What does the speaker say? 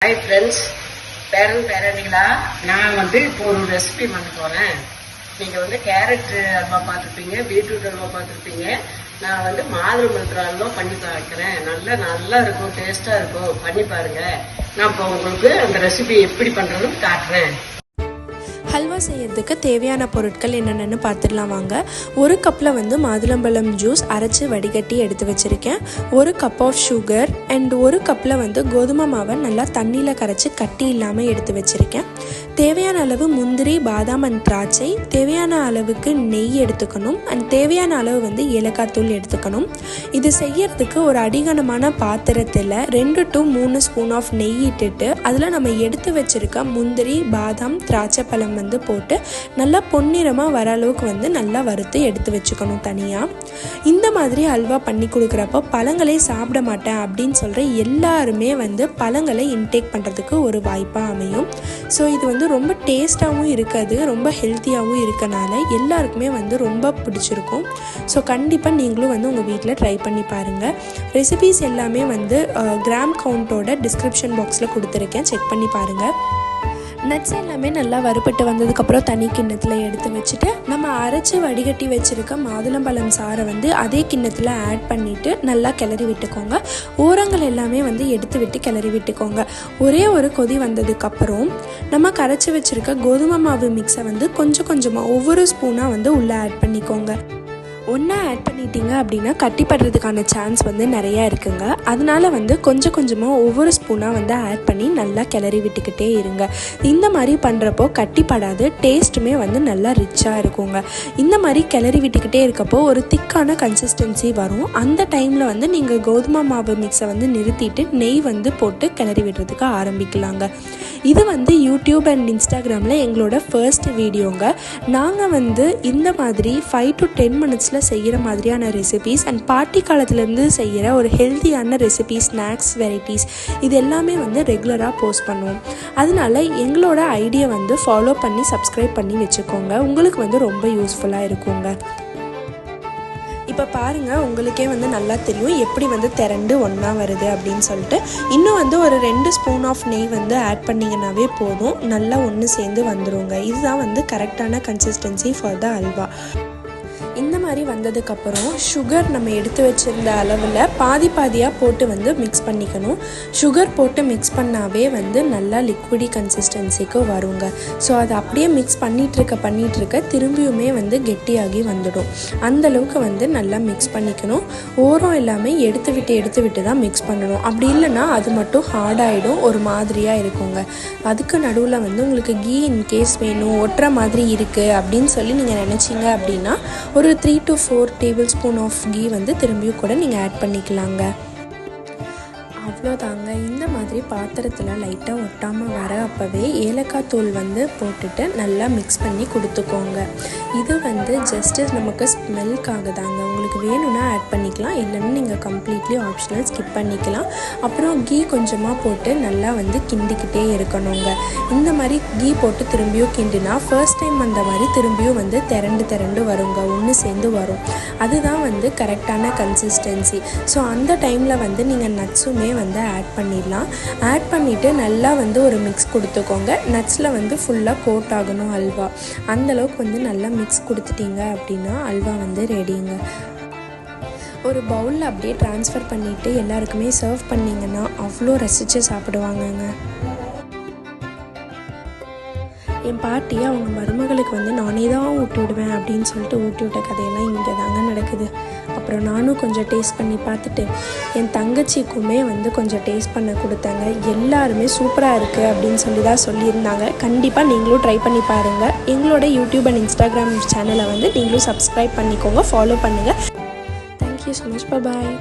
Hi friends, பேரண்டிகளா, நான் இப்போ ஒரு ரெசிபி பண்ண போகிறேன். நீங்கள் கேரட் அல்வா பார்த்துருப்பீங்க, பீட்ரூட் அல்வா பார்த்துருப்பீங்க. நான் மாதுளம்பழத்துல அல்வா பண்ணி பார்க்குறேன். நல்லா இருக்கும், டேஸ்ட்டாக இருக்கும். பண்ணி பாருங்கள். நான் இப்போ உங்களுக்கு அந்த ரெசிபி எப்படி பண்ணுறதுன்னு காட்டுறேன். ஹல்வா செய்யறதுக்கு தேவையான பொருட்கள் என்னென்னு பார்த்துடலாம் வாங்க. ஒரு கப்பில் மாதுளம்பழம் ஜூஸ் அரைச்சி வடிகட்டி எடுத்து வச்சுருக்கேன். ஒரு கப் ஆஃப் சுகர் அண்ட் ஒரு கப்பில் கோதுமை மாவை நல்லா தண்ணியில் கரைச்சி கட்டி இல்லாமல் எடுத்து வச்சுருக்கேன். தேவையான அளவு முந்திரி, பாதாம் அண்ட் திராட்சை, தேவையான அளவுக்கு நெய் எடுத்துக்கணும் அண்ட் தேவையான அளவு ஏலக்காய் தூள் எடுத்துக்கணும். இது செய்யறதுக்கு ஒரு அடிகனமான பாத்திரத்தில் 2 to 3 ஸ்பூன் ஆஃப் நெய் இட்டுட்டு அதில் நம்ம எடுத்து வச்சுருக்க முந்திரி, பாதாம், திராட்சை பழம் போட்டு நல்லா பொன்னிறமாக வர அளவுக்கு நல்லா வறுத்து எடுத்து வச்சுக்கணும் தனியாக. இந்த மாதிரி அல்வா பண்ணி கொடுக்குறப்போ பழங்களே சாப்பிட மாட்டேன் அப்படின்னு சொல்கிற எல்லாருமே பழங்களை இன்டேக் பண்ணுறதுக்கு ஒரு வாய்ப்பாக அமையும். ஸோ இது ரொம்ப டேஸ்ட்டாகவும் இருக்காது, ரொம்ப ஹெல்த்தியாகவும் இருக்கனால எல்லாருக்குமே ரொம்ப பிடிச்சிருக்கும். ஸோ கண்டிப்பாக நீங்களும் உங்கள் வீட்டில் ட்ரை பண்ணி பாருங்கள். ரெசிபீஸ் எல்லாமே கிராம் கவுண்டோட டிஸ்கிரிப்ஷன் பாக்ஸில் கொடுத்துருக்கேன், செக் பண்ணி பாருங்கள். நட்ஸ் எல்லாமே நல்லா வறுபட்டு வந்ததுக்கப்புறம் தனி கிண்ணத்தில் எடுத்து வச்சுட்டு நம்ம அரைச்சி வடிகட்டி வச்சுருக்க மாதுளம்பழம் சாறை அதே கிண்ணத்தில் ஆட் பண்ணிவிட்டு நல்லா கிளறி விட்டுக்கோங்க. ஓரங்கள் எல்லாமே எடுத்து விட்டு கிளறி விட்டுக்கோங்க. ஒரே ஒரு கொதி வந்ததுக்கப்புறம் நம்ம கரைச்சி வச்சுருக்க கோதுமை மாவு மிக்ஸை கொஞ்சம் கொஞ்சமாக ஒவ்வொரு ஸ்பூனாக உள்ளே ஆட் பண்ணிக்கோங்க. ஒன்றா ஆட் பண்ணிட்டீங்க அப்படின்னா கட்டிப்படுறதுக்கான சான்ஸ் நிறையா இருக்குங்க. அதனால கொஞ்சம் கொஞ்சமாக ஒவ்வொரு ஸ்பூனாக ஆட் பண்ணி நல்லா கிளறி விட்டுக்கிட்டே இருங்க. இந்த மாதிரி பண்ணுறப்போ கட்டிப்படாது, டேஸ்ட்டுமே நல்லா ரிச்சாக இருக்குங்க. இந்த மாதிரி கிளறி விட்டுக்கிட்டே இருக்கப்போ ஒரு திக்கான கன்சிஸ்டன்சி வரும். அந்த டைமில் நீங்கள் கோதுமை மாவு மிக்ஸை நிறுத்திட்டு நெய் போட்டு கிளறி விடுறதுக்கு ஆரம்பிக்கலாங்க. இது யூடியூப் அண்ட் இன்ஸ்டாகிராமில் எங்களோட ஃபர்ஸ்ட் வீடியோங்க. நாங்கள் இந்த மாதிரி 5 to 10 மினிட்ஸில் செய்கிற மாதிரியான ரெசிபீஸ் அண்ட் பார்ட்டி காலத்துலேருந்து செய்கிற ஒரு ஹெல்த்தியான ரெசிபீஸ், ஸ்நாக்ஸ் வெரைட்டிஸ் இது எல்லாமே ரெகுலராக போஸ்ட் பண்ணுவோம். அதனால எங்களோட ஐடியா ஃபாலோ பண்ணி சப்ஸ்கிரைப் பண்ணி வச்சுக்கோங்க. உங்களுக்கு ரொம்ப யூஸ்ஃபுல்லாக இருக்குங்க. இப்போ பாருங்கள், உங்களுக்கே நல்லா தெரியும் எப்படி திரண்டு ஒன்றா வருது அப்படின்னு சொல்லிட்டு. இன்னும் ஒரு 2 ஸ்பூன் ஆஃப் நெய் ஆட் பண்ணிங்கன்னாவே போதும், நல்லா ஒன்று சேர்ந்து வந்துடுங்க. இதுதான் கரெக்டான கன்சிஸ்டன்சி ஃபார் த அல்வா. இந்த மாதிரி வந்ததுக்கப்புறம் சுகர் நம்ம எடுத்து வச்சுருந்த அளவில் பாதியாக போட்டு மிக்ஸ் பண்ணிக்கணும். சுகர் போட்டு மிக்ஸ் பண்ணாவே நல்லா லிக்விடி கன்சிஸ்டன்சிக்கு வருங்க. ஸோ அதை அப்படியே மிக்ஸ் பண்ணிகிட்ருக்க திரும்பியுமே கெட்டியாகி வந்துடும். அந்தளவுக்கு நல்லா மிக்ஸ் பண்ணிக்கணும். ஓரம் எல்லாமே எடுத்து விட்டு தான் மிக்ஸ் பண்ணணும். அப்படி இல்லைன்னா அது மட்டும் ஹார்டாகிடும், ஒரு மாதிரியாக இருக்குங்க. அதுக்கு நடுவில் உங்களுக்கு கீ இன்கேஸ் வேணும், ஒட்டுற மாதிரி இருக்குது அப்படின்னு சொல்லி நீங்கள் நினச்சிங்க அப்படின்னா ஒரு 3 to 4 table spoon of ghee திரும்பியும் கூட நீங்கள் ஆட் பண்ணிக்கலாங்க. அவ்வளோதாங்க. இந்த மாதிரி பாத்திரத்தில் லைட்டாக ஒட்டாமல் வர அப்போவே ஏலக்காய் தூள் போட்டுட்டு நல்லா மிக்ஸ் பண்ணி கொடுத்துக்கோங்க. இது ஜஸ்ட்டு நமக்கு ஸ்மெல்க்காக தாங்க. உங்களுக்கு வேணும்னா ஆட் பண்ணிக்கலாம், இல்லைன்னா நீங்கள் கம்ப்ளீட்லி ஆப்ஷனல் ஸ்கிப் பண்ணிக்கலாம். அப்புறம் கீ கொஞ்சமாக போட்டு நல்லா கிண்டிக்கிட்டே இருக்கணுங்க. இந்த மாதிரி கீ போட்டு திரும்பியும் கிண்டினா ஃபர்ஸ்ட் டைம் அந்த மாதிரி திரும்பியும் திரண்டு வருங்க, ஒன்று சேர்ந்து வரும். அதுதான் கரெக்டான கன்சிஸ்டன்சி. ஸோ அந்த டைமில் நீங்கள் நட்ஸுமே ஆட் பண்ணிடலாம். ஆட் பண்ணிவிட்டு நல்லா ஒரு மிக்ஸ் கொடுத்துக்கோங்க. நட்ஸில் ஃபுல்லாக கோட் ஆகணும் அல்வா. அந்தளவுக்கு நல்லா மிக்ஸ் கொடுத்துட்டீங்க அப்படின்னா அல்வா ரெடிங்க. ஒரு பவுலில் அப்படியே ட்ரான்ஸ்ஃபர் பண்ணிவிட்டு எல்லாருக்குமே சர்வ் பண்ணிங்கன்னா அவ்வளோ ரசித்து சாப்பிடுவாங்கங்க. என் பாட்டி அவங்க மருமகளுக்கு நானே தான் ஊட்டி விடுவேன் அப்படின்னு சொல்லிட்டு ஊட்டி விட்ட கதையெல்லாம் இங்கே தாங்க நடக்குது. அப்புறம் நானும் கொஞ்சம் டேஸ்ட் பண்ணி பார்த்துட்டு என் தங்கச்சிக்குமே கொஞ்சம் டேஸ்ட் பண்ண கொடுத்தாங்க. எல்லாருமே சூப்பராக இருக்குது அப்படின்னு சொல்லி தான் சொல்லியிருந்தாங்க. கண்டிப்பாக நீங்களும் ட்ரை பண்ணி பாருங்கள். எங்களோட யூடியூப் அண்ட் இன்ஸ்டாகிராம் சேனலை நீங்களும் சப்ஸ்கிரைப் பண்ணிக்கோங்க, ஃபாலோ பண்ணுங்கள். Thank you so much. பாய்.